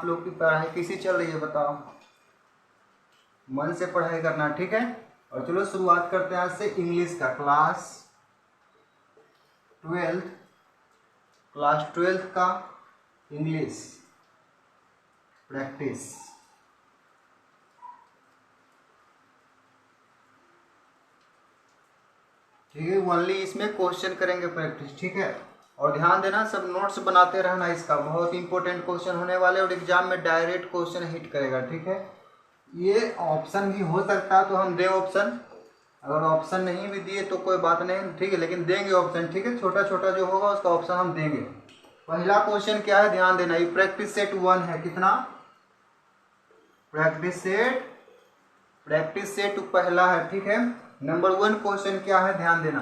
आप लोग की पढ़ाई कैसी चल रही है बताओ? मन से पढ़ाई करना, ठीक है। और चलो शुरुआत करते हैं आज से इंग्लिश का। क्लास ट्वेल्थ का इंग्लिश प्रैक्टिस। ठीक है, ओनली इसमें क्वेश्चन करेंगे प्रैक्टिस, ठीक है। और ध्यान देना, सब नोट्स बनाते रहना, इसका बहुत इंपॉर्टेंट क्वेश्चन होने वाले और एग्जाम में डायरेक्ट क्वेश्चन हिट करेगा, ठीक है। ये ऑप्शन भी हो सकता है तो हम दें ऑप्शन, अगर ऑप्शन नहीं भी दिए तो कोई बात नहीं, ठीक है, लेकिन देंगे ऑप्शन, ठीक है। छोटा छोटा जो होगा उसका ऑप्शन हम देंगे। पहला क्वेश्चन क्या है, ध्यान देना, ये प्रैक्टिस सेट 1 है। कितना? प्रैक्टिस सेट पहला है, ठीक है। नंबर 1 क्वेश्चन क्या है, ध्यान देना।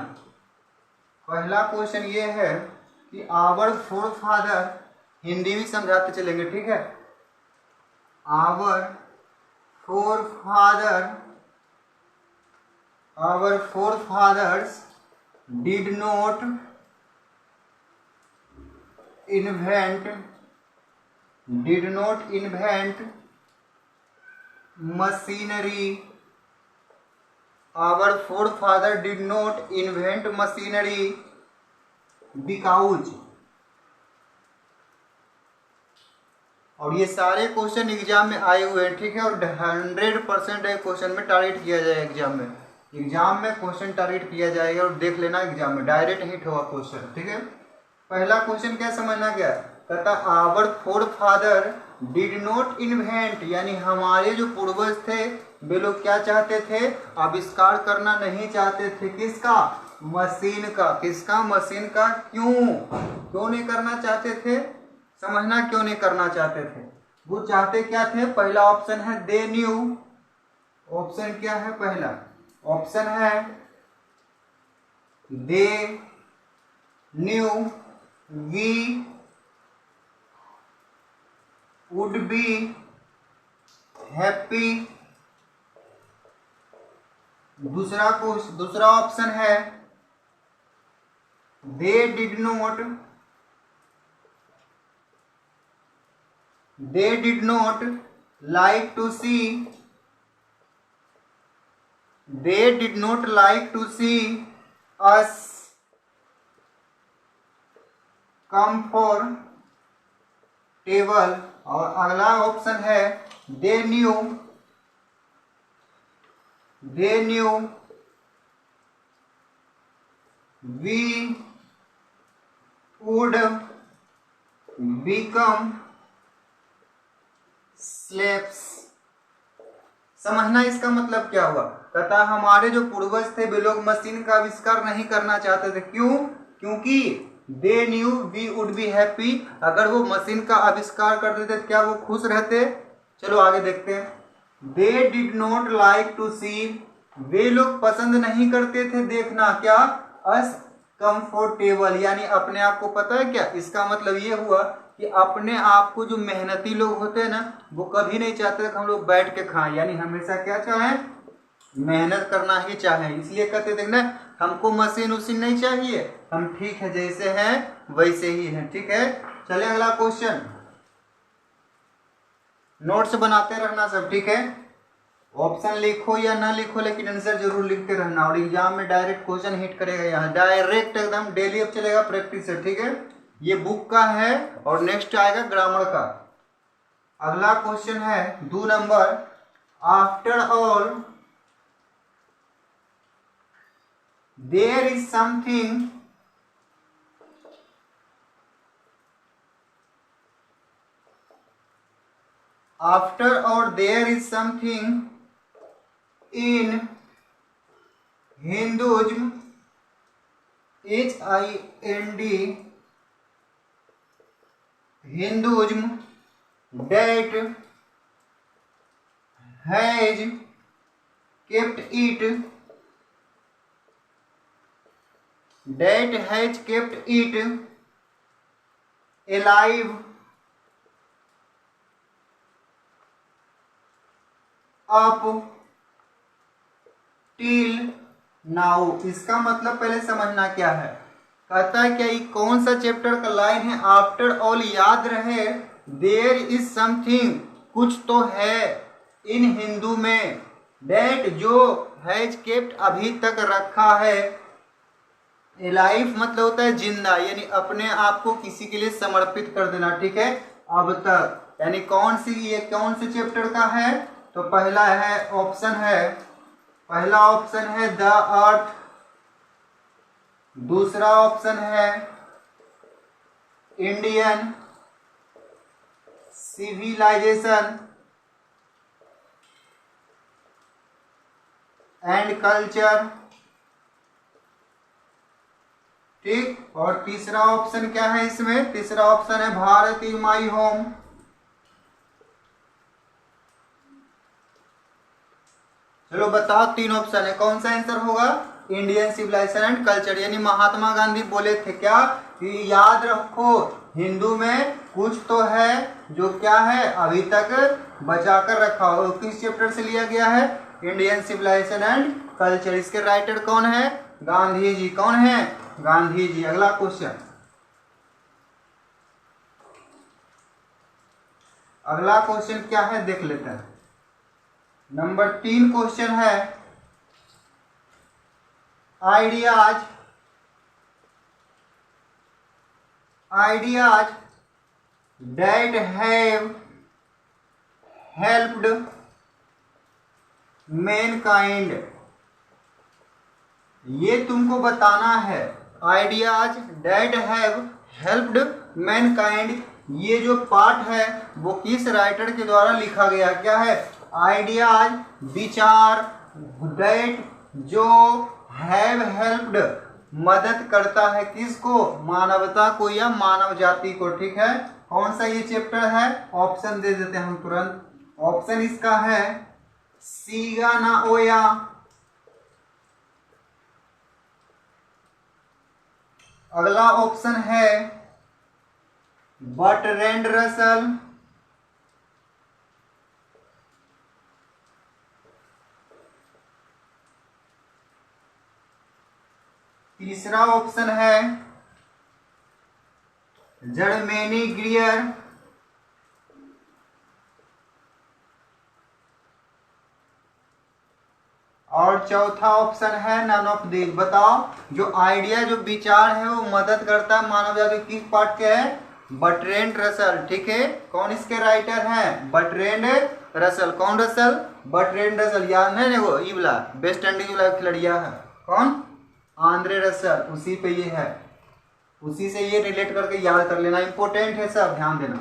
पहला क्वेश्चन ये है कि आवर फोरफादर, हिंदी भी समझाते चलेंगे, ठीक है। Our forefathers did not invent machinery. Our forefather did not invent machinery because, और ये सारे क्वेश्चन एग्जाम में आए हुए हैं, ठीक है। और 100% क्वेश्चन में टारगेट किया जाएगा एग्जाम में क्वेश्चन टारगेट किया जाएगा। और देख लेना एग्जाम में डायरेक्ट हिट होगा क्वेश्चन, ठीक है। पहला क्वेश्चन क्या समझना, क्या कहता, आवर फोरफादर डिड नॉट इन्वेंट, यानी हमारे जो पूर्वज थे वे लोग क्या चाहते थे, आविष्कार करना नहीं चाहते थे। किसका? मशीन का। किसका? मशीन का। क्यों नहीं करना चाहते थे? समझना, क्यों नहीं करना चाहते थे। वो चाहते क्या थे? पहला ऑप्शन है दे न्यू। ऑप्शन क्या है? पहला ऑप्शन है they knew we would be happy. दूसरा ऑप्शन है they did not like to see us comfortable. और अगला ऑप्शन है they knew we would become slaves. समझना इसका मतलब क्या हुआ। कहता हमारे जो पूर्वज थे वे लोग मशीन का आविष्कार नहीं करना चाहते थे। क्यों? क्योंकि they knew we would be happy, अगर वो मशीन का आविष्कार कर देते तो क्या वो खुश रहते? चलो आगे देखते हैं। They did not like to see, वे लोग पसंद नहीं करते थे देखना क्या, अस कंफर्टेबल, यानी अपने आप को, पता है क्या इसका मतलब ये हुआ कि अपने आप को, जो मेहनती लोग होते हैं ना, वो कभी नहीं चाहते कि हम लोग बैठ के खाएं, यानी हमेशा क्या चाहें, मेहनत करना ही चाहें। इसलिए कहते थे ना, हमको मशीन उसीन नहीं चाहिए, हम ठीक है जैसे हैं वैसे ही हैं, ठीक है। चले अगला क्वेश्चन, नोट्स बनाते रहना सब, ठीक है। ऑप्शन लिखो या ना लिखो लेकिन आंसर जरूर लिखते रहना, और एग्जाम में डायरेक्ट क्वेश्चन हिट करेगा, यहाँ डायरेक्ट एकदम डेली अब चलेगा प्रैक्टिस से, ठीक है। ये बुक का है और नेक्स्ट आएगा ग्रामर का। अगला क्वेश्चन है 2 number, after all there is something in Hinduism, HIND, Hinduism that has kept it alive up till now। इसका मतलब पहले समझना क्या है। कहता है क्या ये कौन सा चैप्टर का लाइन है, आफ्टर ऑल याद रहे देयर इज समथिंग, कुछ तो है, इन हिंदू में, दैट जो हैज केप्ट अभी तक रखा है, लाइफ मतलब होता है जिंदा, यानी अपने आप को किसी के लिए समर्पित कर देना, ठीक है, अब तक, यानी कौन सी, ये कौन से चैप्टर का है, तो पहला है ऑप्शन है, पहला ऑप्शन है द अर्थ, दूसरा ऑप्शन है इंडियन सिविलाइजेशन एंड कल्चर, ठीक, और तीसरा ऑप्शन क्या है इसमें, तीसरा ऑप्शन है भारत इज माई होम। चलो बताओ, तीन ऑप्शन है, कौन सा आंसर होगा, इंडियन सिविलाइजेशन एंड कल्चर, यानी महात्मा गांधी बोले थे क्या कि याद रखो हिंदू में कुछ तो है जो क्या है अभी तक बचा कर रखा हो, किस चैप्टर से लिया गया है, इंडियन सिविलाइजेशन एंड कल्चर। इसके राइटर कौन है, गांधी जी, कौन है, गांधी जी। अगला क्वेश्चन, अगला क्वेश्चन क्या है देख लेते हैं। नंबर 3 क्वेश्चन है, ideas that have helped mankind, ये तुमको बताना है, ideas that have helped mankind, ये जो पार्ट है वो किस राइटर के द्वारा लिखा गया, क्या है, आइडियाज विचार, दैट जो हैव हेल्प्ड मदद करता है किसको, मानवता को या मानव जाति को, ठीक है, कौन सा ये चैप्टर है, ऑप्शन दे देते हैं हम तुरंत, ऑप्शन इसका है सीगा ना ओया, अगला ऑप्शन है बर्ट्रैंड रसल, तीसरा ऑप्शन है जर्मेनी ग्रियर, और चौथा ऑप्शन है नन ऑफ दीज। बताओ, जो आइडिया जो विचार है वो मदद करता है मानव जाति, किस पार्ट के है, बर्ट्रैंड रसल, ठीक है, कौन इसके राइटर हैं, बर्ट्रैंड रसल, कौन रसल, बर्ट्रैंड रसल, याद नहीं वो ये वाला वेस्ट इंडीज वाला खिलाड़िया है, कौन, आंद्रे रसल, उसी पे ये है, उसी से ये रिलेट करके याद कर लेना, इंपॉर्टेंट है सब, ध्यान देना।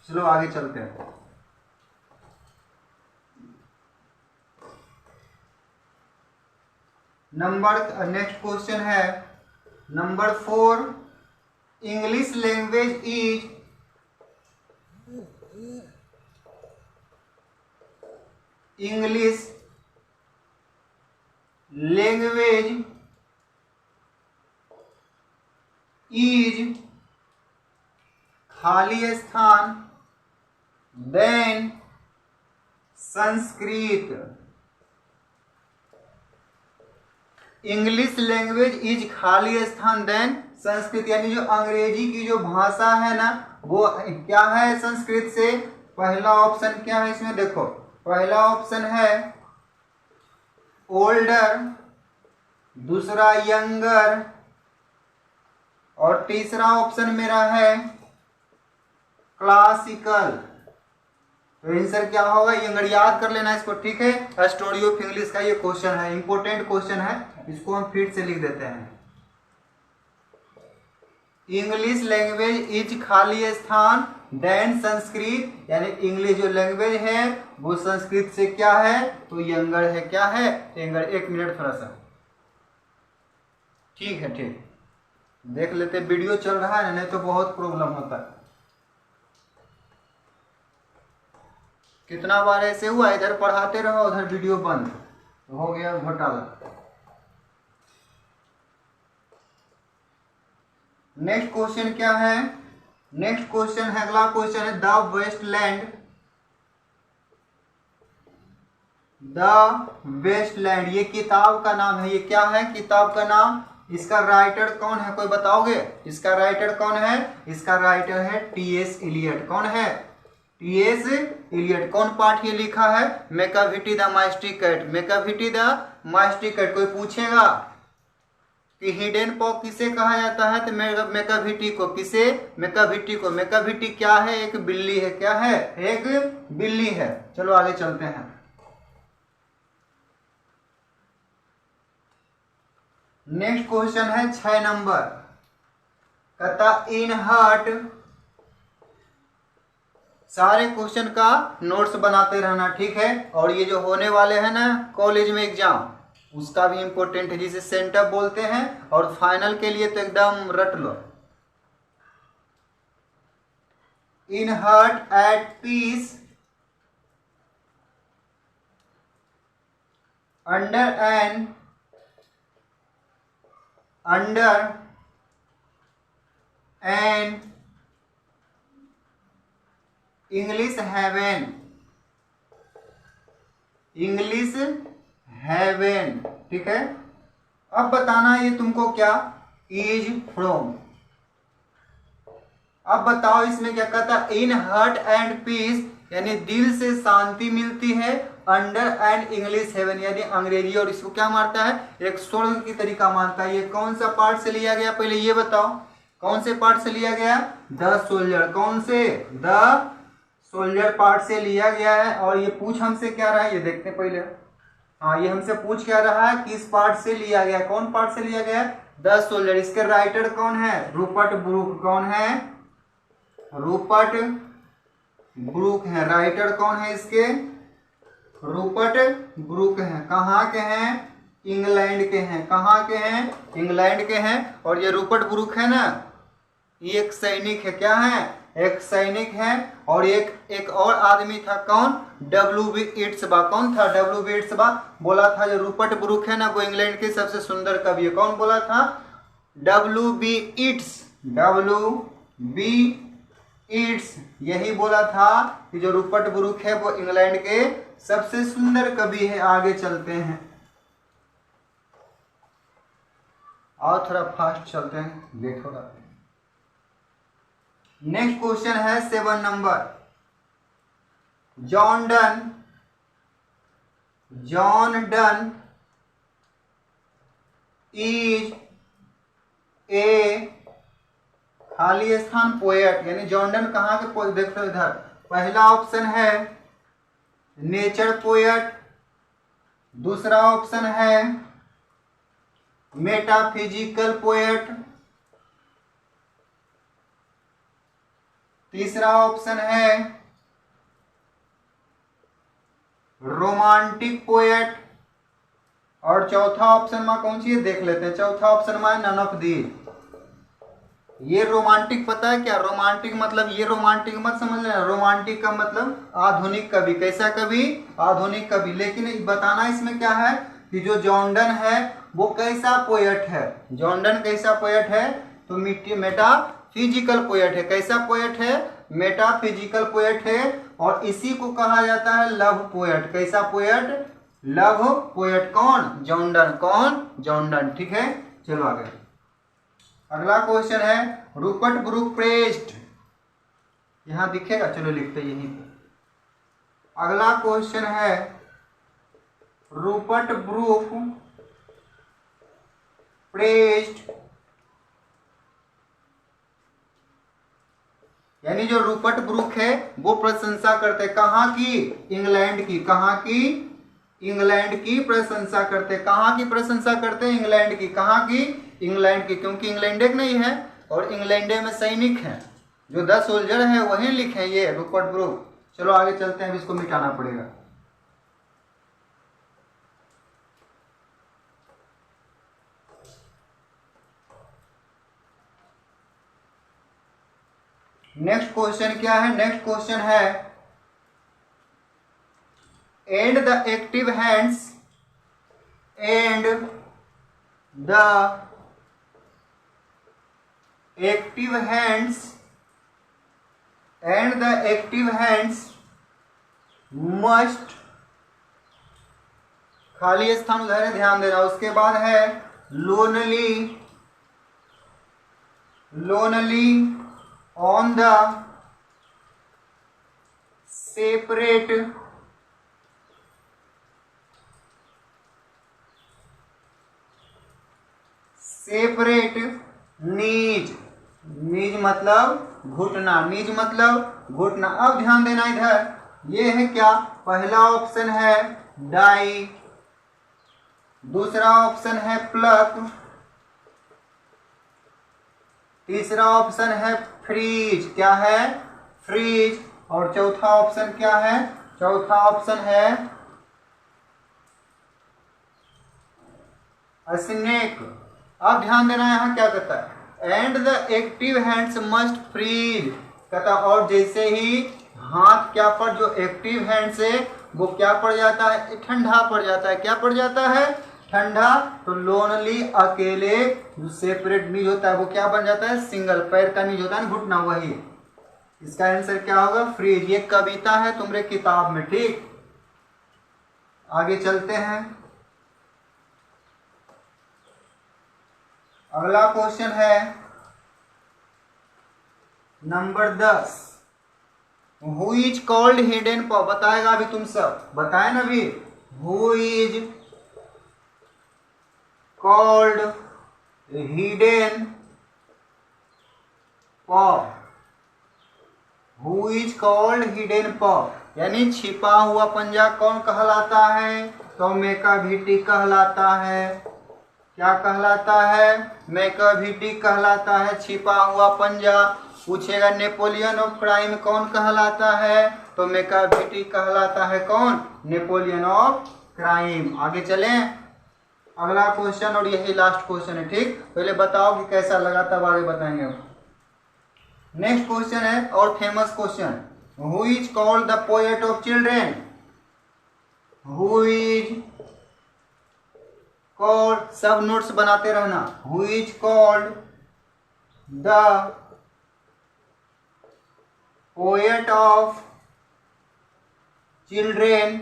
चलो आगे चलते हैं। नेक्स्ट क्वेश्चन है नंबर 4, इंग्लिश लैंग्वेज इज खाली स्थान than Sanskrit, English language is खाली स्थान देन संस्कृत, यानी जो अंग्रेजी की जो भाषा है ना वो क्या है संस्कृत से, पहला ऑप्शन क्या है इसमें देखो, पहला ऑप्शन है ओल्डर, दूसरा यंगर, और तीसरा ऑप्शन मेरा है क्लासिकल। तो आंसर क्या होगा, यंगर, याद कर लेना इसको, ठीक है, स्टोरी ऑफ इंग्लिश का ये क्वेश्चन है, इंपॉर्टेंट क्वेश्चन है, इसको हम फिर से लिख देते हैं। इंग्लिश लैंग्वेज इज खाली स्थान देन संस्कृत, यानी इंग्लिश जो लैंग्वेज है वो संस्कृत से क्या है, तो यंगर है, क्या है, यंगर। एक मिनट थोड़ा सा, ठीक है, ठीक, देख लेते, वीडियो चल रहा है नहीं तो बहुत प्रॉब्लम होता है। कितना बार ऐसे हुआ, इधर पढ़ाते रहो उधर वीडियो बंद, तो हो गया घोटाला। नेक्स्ट क्वेश्चन क्या है, नेक्स्ट क्वेश्चन है, अगला क्वेश्चन है द वेस्टलैंड, ये किताब का नाम है, ये क्या है, किताब का नाम इसका राइटर कौन है, कोई बताओगे? इसका राइटर कौन है? इसका राइटर है टी.एस. इलियट। कौन है? टी.एस. इलियट। कौन पार्ट ये लिखा है? Macavity the mystery cat. Macavity the mystery cat. कोई पूछेगा कि हिडन पॉ किसे कहा जाता है, तो मैकाविटी को। किसे? मैकाविटी को। मैकाविटी क्या है? एक बिल्ली है। क्या है? एक बिल्ली है। चलो आगे चलते हैं। नेक्स्ट क्वेश्चन है 6 नंबर। कहता इन हर्ट। सारे क्वेश्चन का नोट्स बनाते रहना, ठीक है। और ये जो होने वाले हैं ना कॉलेज में एग्जाम, उसका भी इंपॉर्टेंट है, जिसे सेंटअप बोलते हैं। और फाइनल के लिए तो एकदम रट लो। In heart at peace under an English heaven. ठीक है। अब बताना ये तुमको क्या? Is from. अब बताओ इसमें क्या कहता? इन हर्ट एंड पीस, यानी दिल से शांति मिलती है। अंडर एंड इंग्लिश हेवन, यानी अंग्रेजी और इसको क्या मानता है? एक स्वर्ग की तरीका मानता है। ये कौन सा पार्ट से लिया गया, पहले ये बताओ कौन से पार्ट से लिया गया? The soldier. कौन से? द सोल्जर पार्ट से लिया गया है। और ये पूछ हमसे क्या रहा है, ये देखते हैं पहले। हाँ, ये हमसे पूछ क्या रहा है? किस पार्ट से लिया गया? कौन पार्ट से लिया गया? The soldier. इसके राइटर कौन है? Rupert Brooke. कौन है? रूपर्ट ब्रूक है। राइटर कौन है इसके? रूपर्ट ब्रूक है। कहाँ के हैं? इंग्लैंड के हैं। कहाँ के हैं? इंग्लैंड के हैं। और ये रूपर्ट ब्रूक है ना, ये एक सैनिक है। क्या है? एक सैनिक है। और एक और आदमी था। कौन? W.B. इट्सबा। कौन था? W.B. इट्सबा बोला था जो रूपर्ट ब्रूक है ना वो इंग्लैंड के सबसे सुंदर कवि है। कौन बोला था? W.B. इट्स यही बोला था कि जो रूपर्ट ब्रूक है वो इंग्लैंड के सबसे सुंदर कवि है। आगे चलते हैं और थोड़ा फास्ट चलते हैं, लेट हो रहा है। नेक्स्ट क्वेश्चन है 7 number. John Donne is a खाली स्थान पोएट, यानी जॉन डन कहाँ के पोएट? देखो इधर, पहला ऑप्शन है नेचर पोएट, दूसरा ऑप्शन है मेटाफिजिकल पोएट, तीसरा ऑप्शन है रोमांटिक पोएट, और चौथा ऑप्शन में कौन सी है देख लेते हैं। चौथा ऑप्शन में नन ऑफ दी। ये रोमांटिक पता है क्या? रोमांटिक मतलब ये रोमांटिक मत समझ लेना। रोमांटिक का मतलब आधुनिक कवि। कैसा कवि? आधुनिक कवि। लेकिन बताना इसमें क्या है कि जो जॉन डन है वो कैसा पोएट है? जॉन डन कैसा पोएट है? तो मेटाफिजिकल पोएट है। कैसा पोएट है? मेटाफिजिकल पोएट है। और इसी को कहा जाता है लव पोएट। कैसा पोएट? Love poet. कौन? John Donne. कौन? John Donne. ठीक है, चलो आगे। अगला क्वेश्चन है रूपर्ट ब्रूक प्रेस्ड। यहां दिखेगा, चलो लिखते यहीं पे। अगला क्वेश्चन है रूपर्ट ब्रूक प्रेस्ड, यानी जो रूपर्ट ब्रूक है वो प्रशंसा करते कहाँ की? इंग्लैंड की। कहाँ की? इंग्लैंड की प्रशंसा करते। कहाँ की प्रशंसा करते? इंग्लैंड की। कहाँ की? इंग्लैंड की। क्योंकि इंग्लैंड एक नहीं है और इंग्लैंड में सैनिक हैं, जो 10 सोल्जर हैं वही लिखे ये रूपर्ट ब्रूक। चलो आगे चलते हैं, अब इसको मिटाना पड़ेगा। नेक्स्ट क्वेश्चन क्या है? नेक्स्ट क्वेश्चन है and the active hands and the active hands must, खाली स्थान उधर है, ध्यान देना। उसके बाद है lonely lonely on the separate नीज। नीज मतलब घुटना, नीज मतलब घुटना। अब ध्यान देना इधर, ये है क्या, पहला ऑप्शन है डाई, दूसरा ऑप्शन है प्लक, तीसरा ऑप्शन है फ्रीज, क्या है, फ्रीज, और चौथा ऑप्शन क्या है, चौथा ऑप्शन है स्नेक। अब ध्यान देना यहाँ क्या कहता है, and the active hands must freeze, कहता और जैसे ही हाथ क्या पर, जो एक्टिव हैंड्स है वो क्या पड़ जाता है, ठंडा पड़ जाता है, क्या पड़ जाता है, ठंडा। तो लोनली अकेले, जो सेपरेट नीज होता है वो क्या बन जाता है, सिंगल, पैर का नीज होता है घुटना, वही। इसका आंसर क्या होगा, फ्रीज। ये कविता है तुम्हारे किताब में, ठीक। आगे चलते हैं, अगला क्वेश्चन है number 10। Who is called hidden पॉ, बताएगा अभी तुम सब, बताए ना अभी, हु इज कॉल्ड हिडन पॉ, हु इज कॉल्ड हिडन पॉ, यानी छिपा हुआ पंजा कौन कहलाता है, तो मैकाविटी कहलाता है। क्या कहलाता है, मैकाविटी कहलाता है, छिपा हुआ पंजा। पूछेगा नेपोलियन ऑफ क्राइम कौन कहलाता है, तो मैकाविटी कहलाता है, कौन, नेपोलियन ऑफ क्राइम। आगे चलें, अगला क्वेश्चन और यही लास्ट क्वेश्चन है, ठीक। पहले बताओ कि कैसा लगा, तब आगे बताएंगे। नेक्स्ट क्वेश्चन है और famous question, who is called the poet of children, who is called, सब नोट्स बनाते रहना, who is called the poet of children.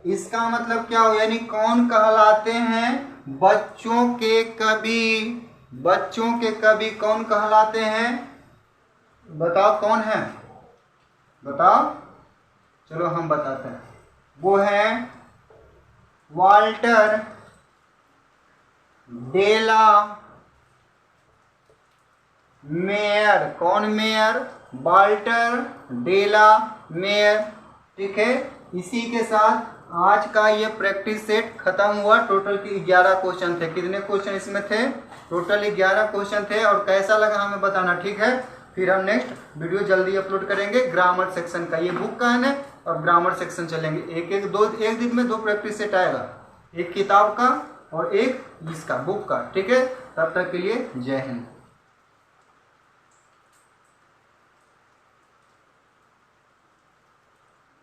इसका मतलब क्या हो, यानी कौन कहलाते हैं, बच्चों के कवि, बच्चों के कवि कौन कहलाते हैं, बताओ कौन है, बताओ, चलो हम बताते हैं, वो है वाल्टर डेला मेयर। कौन मेयर, वाल्टर डेला मेयर, ठीक है। इसी के साथ आज का ये प्रैक्टिस सेट खत्म हुआ। टोटल की 11 क्वेश्चन थे। कितने क्वेश्चन इसमें थे, टोटल 11 क्वेश्चन थे। और कैसा लगा हमें बताना, ठीक है। फिर हम नेक्स्ट वीडियो जल्दी अपलोड करेंगे ग्रामर सेक्शन का, ये बुक का है ना, और ग्रामर सेक्शन चलेंगे। एक दिन में 2 प्रैक्टिस सेट आएगा, एक किताब का और एक इसका बुक का, ठीक है। तब तक के लिए जय हिंद।